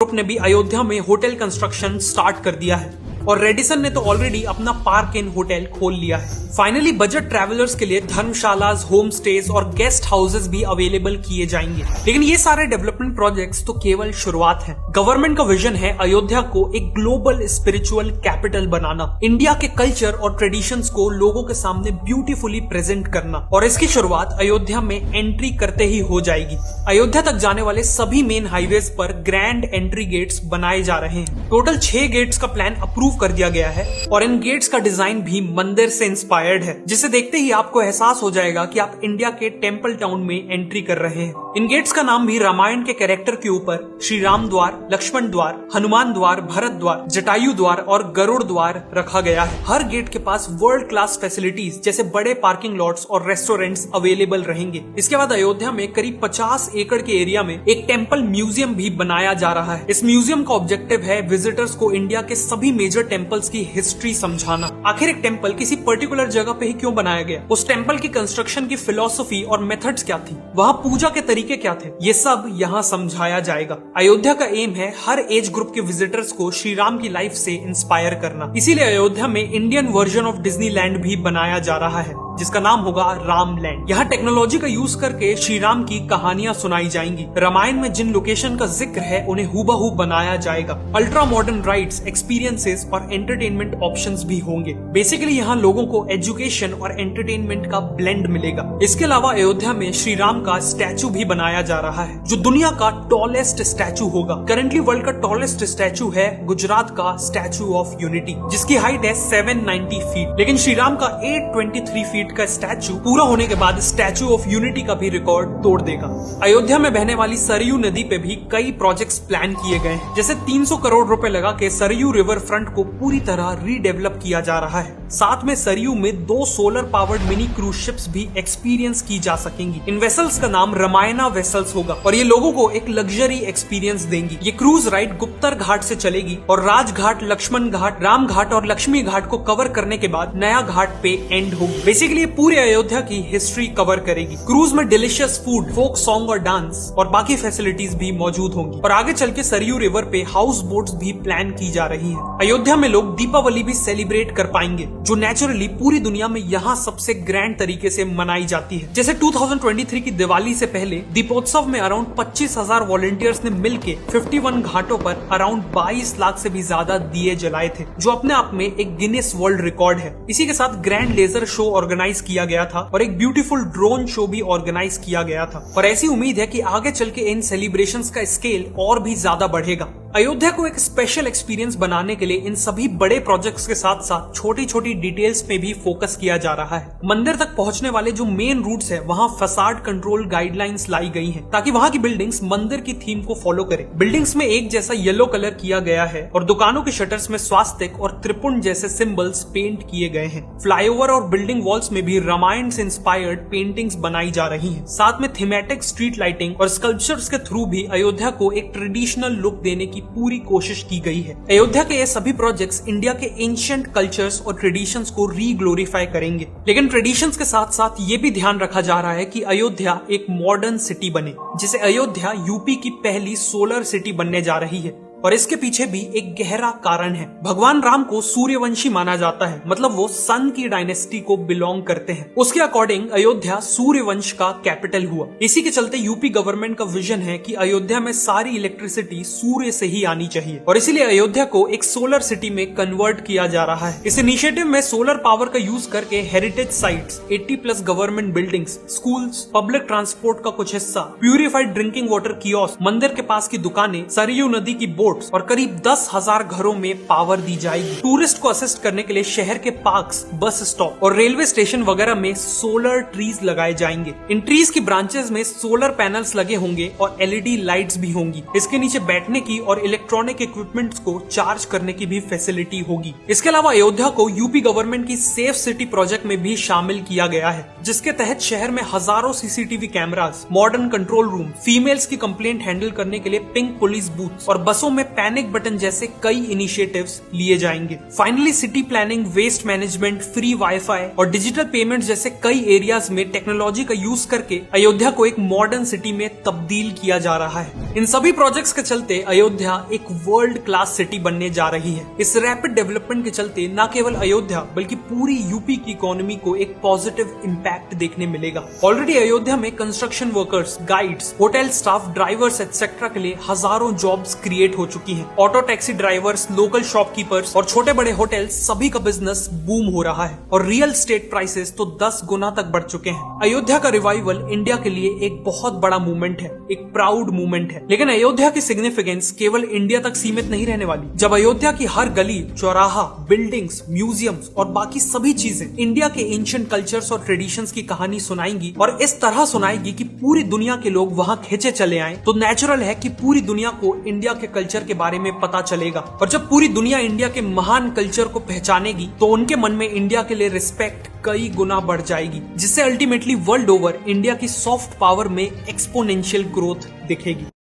Group ने भी अयोध्या में होटल कंस्ट्रक्शन स्टार्ट कर दिया है और रेडिसन ने तो ऑलरेडी अपना पार्क इन होटल खोल लिया है। फाइनली बजट ट्रैवलर्स के लिए धर्मशालास, होम स्टेज और गेस्ट हाउसेस भी अवेलेबल किए जाएंगे। लेकिन ये सारे डेवलपमेंट प्रोजेक्ट्स तो केवल शुरुआत है। गवर्नमेंट का विजन है अयोध्या को एक ग्लोबल स्पिरिचुअल कैपिटल बनाना, इंडिया के कल्चर और ट्रेडिशंस को लोगों के सामने ब्यूटीफुली प्रेजेंट करना, और इसकी शुरुआत अयोध्या में एंट्री करते ही हो जाएगी। अयोध्या तक जाने वाले सभी मेन हाईवेज पर ग्रैंड एंट्री गेट्स बनाए जा रहे हैं। टोटल 6 गेट्स का प्लान अप्रूव कर दिया गया है और इन गेट्स का डिजाइन भी मंदिर से इंस्पायर्ड है, जिसे देखते ही आपको एहसास हो जाएगा कि आप इंडिया के टेंपल टाउन में एंट्री कर रहे हैं। इन गेट्स का नाम भी रामायण के कैरेक्टर के ऊपर श्री राम द्वार, लक्ष्मण द्वार, हनुमान द्वार, भरत द्वार, जटायु द्वार और गरुड़ द्वार रखा गया है। हर गेट के पास वर्ल्ड क्लास फैसिलिटीज जैसे बड़े पार्किंग लॉट्स और रेस्टोरेंट्स अवेलेबल रहेंगे। इसके बाद अयोध्या में करीब 50 एकड़ के एरिया में एक टेंपल म्यूजियम भी बनाया जा रहा है। इस म्यूजियम का ऑब्जेक्टिव है विजिटर्स को इंडिया के सभी मेजर टेंपल्स की हिस्ट्री समझाना। आखिर एक टेंपल किसी पर्टिकुलर जगह पे ही क्यों बनाया गया, उस टेंपल की कंस्ट्रक्शन की फिलॉसफी और मेथड्स क्या थी, वहाँ पूजा के तरीके क्या थे, ये सब यहाँ समझाया जाएगा। अयोध्या का एम है हर एज ग्रुप के विजिटर्स को श्री राम की लाइफ से इंस्पायर करना। इसीलिए अयोध्या में इंडियन वर्जन ऑफ डिज्नीलैंड भी बनाया जा रहा है, जिसका नाम होगा रामलैंड। यहाँ टेक्नोलॉजी का यूज करके श्री राम की कहानियां सुनाई जाएंगी। रामायण में जिन लोकेशन का जिक्र है उन्हें हूबहू बनाया जाएगा। अल्ट्रा मॉडर्न राइड्स, एक्सपीरियंसेस और एंटरटेनमेंट ऑप्शंस भी होंगे। बेसिकली यहाँ लोगों को एजुकेशन और एंटरटेनमेंट का ब्लेंड मिलेगा। इसके अलावा अयोध्या में श्री राम का स्टैचू भी बनाया जा रहा है, जो दुनिया का टॉलेस्ट स्टैचू होगा। करंटली वर्ल्ड का टॉलेस्ट स्टैचू है गुजरात का स्टैचू ऑफ यूनिटी, जिसकी हाइट है 790 फीट। लेकिन श्री राम का 823 फीट का स्टैचू पूरा होने के बाद स्टैचू ऑफ यूनिटी का भी रिकॉर्ड तोड़ देगा। अयोध्या में बहने वाली सरयू नदी पे भी कई प्रोजेक्ट्स प्लान किए गए हैं, जैसे 300 करोड़ रुपए लगा के सरयू रिवर फ्रंट को पूरी तरह रीडेवलप किया जा रहा है। साथ में सरयू में 2 solar powered mini cruise ships भी एक्सपीरियंस की जा सकेंगी। इन वेसल्स का नाम रामायणा वेसल्स होगा और ये लोगों को एक लग्जरी एक्सपीरियंस देंगी। ये क्रूज राइड गुप्तर घाट से चलेगी और राजघाट, लक्ष्मण घाट, राम घाट और लक्ष्मी घाट को कवर करने के बाद नया घाट पे एंड होगी। बेसिकली पूरे अयोध्या की हिस्ट्री कवर करेगी। क्रूज में डिलीशियस फूड, फोक सॉन्ग और डांस और बाकी फैसिलिटीज भी मौजूद होंगी। और आगे चल के सरयू रिवर पे हाउस बोट्स भी प्लान की जा रही है। अयोध्या में लोग दीपावली भी सेलिब्रेट कर पाएंगे, जो नेचुरली पूरी दुनिया में यहाँ सबसे ग्रैंड तरीके से मनाई जाती है। जैसे 2023 की दिवाली से पहले दीपोत्सव में अराउंड 25,000 वॉलंटियर्स ने मिलके 51 घाटों पर अराउंड 22 लाख से भी ज्यादा दिए जलाए थे, जो अपने आप में एक गिनेस वर्ल्ड रिकॉर्ड है। इसी के साथ ग्रैंड लेजर शो ऑर्गेनाइज किया गया था और एक ब्यूटीफुल ड्रोन शो भी ऑर्गेनाइज किया गया था। और ऐसी उम्मीद है कि आगे चल के इन सेलिब्रेशंस का स्केल और भी ज्यादा बढ़ेगा। अयोध्या को एक स्पेशल एक्सपीरियंस बनाने के लिए इन सभी बड़े प्रोजेक्ट्स के साथ साथ छोटी छोटी डिटेल्स पे भी फोकस किया जा रहा है। मंदिर तक पहुंचने वाले जो मेन रूट्स है, वहां फसाड कंट्रोल गाइडलाइंस लाई गई हैं, ताकि वहां की बिल्डिंग्स मंदिर की थीम को फॉलो करें। बिल्डिंग्स में एक जैसा येलो कलर किया गया है और दुकानों के शटर्स में स्वास्तिक और त्रिपुंड जैसे सिंबल्स पेंट किए गए हैं। फ्लाईओवर और बिल्डिंग वॉल्स में भी रामायण से इंस्पायर्ड पेंटिंग्स बनाई जा रही हैं। साथ में थीमेटिक स्ट्रीट लाइटिंग और स्कल्पचर्स के थ्रू भी अयोध्या को एक ट्रेडिशनल लुक देने की पूरी कोशिश की गई है। अयोध्या के ये सभी प्रोजेक्ट्स इंडिया के एंशिएंट कल्चर्स और ट्रेडिशंस को रीग्लोरीफाई करेंगे। लेकिन ट्रेडिशंस के साथ साथ ये भी ध्यान रखा जा रहा है कि अयोध्या एक मॉडर्न सिटी बने, जिसे अयोध्या यूपी की पहली सोलर सिटी बनने जा रही है। और इसके पीछे भी एक गहरा कारण है। भगवान राम को सूर्यवंशी माना जाता है, मतलब वो सन की डायनेस्टी को बिलोंग करते हैं। उसके अकॉर्डिंग अयोध्या सूर्यवंश का कैपिटल हुआ। इसी के चलते यूपी गवर्नमेंट का विजन है कि अयोध्या में सारी इलेक्ट्रिसिटी सूर्य से ही आनी चाहिए और इसीलिए अयोध्या को एक सोलर सिटी में कन्वर्ट किया जा रहा है। इस इनिशिएटिव में सोलर पावर का यूज करके heritage sites, 80+ government buildings, schools, public transport का कुछ हिस्सा, प्यूरिफाइड ड्रिंकिंग वाटर कियोस्क, मंदिर के पास की दुकानें, सरयू नदी की बोट और करीब 10,000 घरों में पावर दी जाएगी। टूरिस्ट को असिस्ट करने के लिए शहर के पार्क्स, बस स्टॉप और रेलवे स्टेशन वगैरह में सोलर ट्रीज लगाए जाएंगे। इन ट्रीज की ब्रांचेस में सोलर पैनल्स लगे होंगे और LED लाइट्स भी होंगी। इसके नीचे बैठने की और इलेक्ट्रॉनिक इक्विपमेंट्स को चार्ज करने की भी फैसिलिटी होगी। इसके अलावा अयोध्या को यूपी गवर्नमेंट की सेफ सिटी प्रोजेक्ट में भी शामिल किया गया है, जिसके तहत शहर में हजारों CCTV cameras, modern control room, females की कंप्लेंट हैंडल करने के लिए पिंक पुलिस बूथ और बसों में पैनिक बटन जैसे कई इनिशिएटिव्स लिए जाएंगे। Finally city planning, waste management, free WiFi और डिजिटल पेमेंट जैसे कई एरियाज में टेक्नोलॉजी का यूज करके अयोध्या को एक मॉडर्न सिटी में तब्दील किया जा रहा है। इन सभी प्रोजेक्ट्स के चलते अयोध्या एक वर्ल्ड क्लास सिटी बनने जा रही है। इस रैपिड डेवलपमेंट के चलते न केवल अयोध्या बल्कि पूरी यूपी की इकोनॉमी को एक पॉजिटिव इम्पैक्ट देखने मिलेगा। ऑलरेडी अयोध्या में construction workers, guides, hotel staff, drivers etcetera के लिए हजारों जॉब्स क्रिएट हो चुकी हैं। Auto taxi drivers, local shopkeepers और छोटे बड़े होटल सभी का बिजनेस बूम हो रहा है और रियल एस्टेट प्राइसेस तो 10 गुना तक बढ़ चुके हैं। अयोध्या का रिवाइवल इंडिया के लिए एक बहुत बड़ा मूवमेंट है, एक प्राउड मूवमेंट है। लेकिन अयोध्या की सिग्निफिकेंस केवल इंडिया तक सीमित नहीं रहने वाली। जब अयोध्या की हर गली, चौराहा, बिल्डिंग्स, म्यूजियम्स और बाकी सभी चीजें इंडिया के एंशिएंट कल्चर्स और ट्रेडिशंस की कहानी सुनाएंगी और इस तरह सुनाएगी कि पूरी दुनिया के लोग वहां खींचे चले आए, तो नेचुरल है कि पूरी दुनिया को इंडिया के कल्चर के बारे में पता चलेगा। और जब पूरी दुनिया इंडिया के महान कल्चर को पहचानेगी तो उनके मन में इंडिया के लिए रिस्पेक्ट कई गुना बढ़ जाएगी, जिससे अल्टीमेटली वर्ल्ड ओवर इंडिया की सॉफ्ट पावर में एक्सपोनेंशियल ग्रोथ दिखेगी।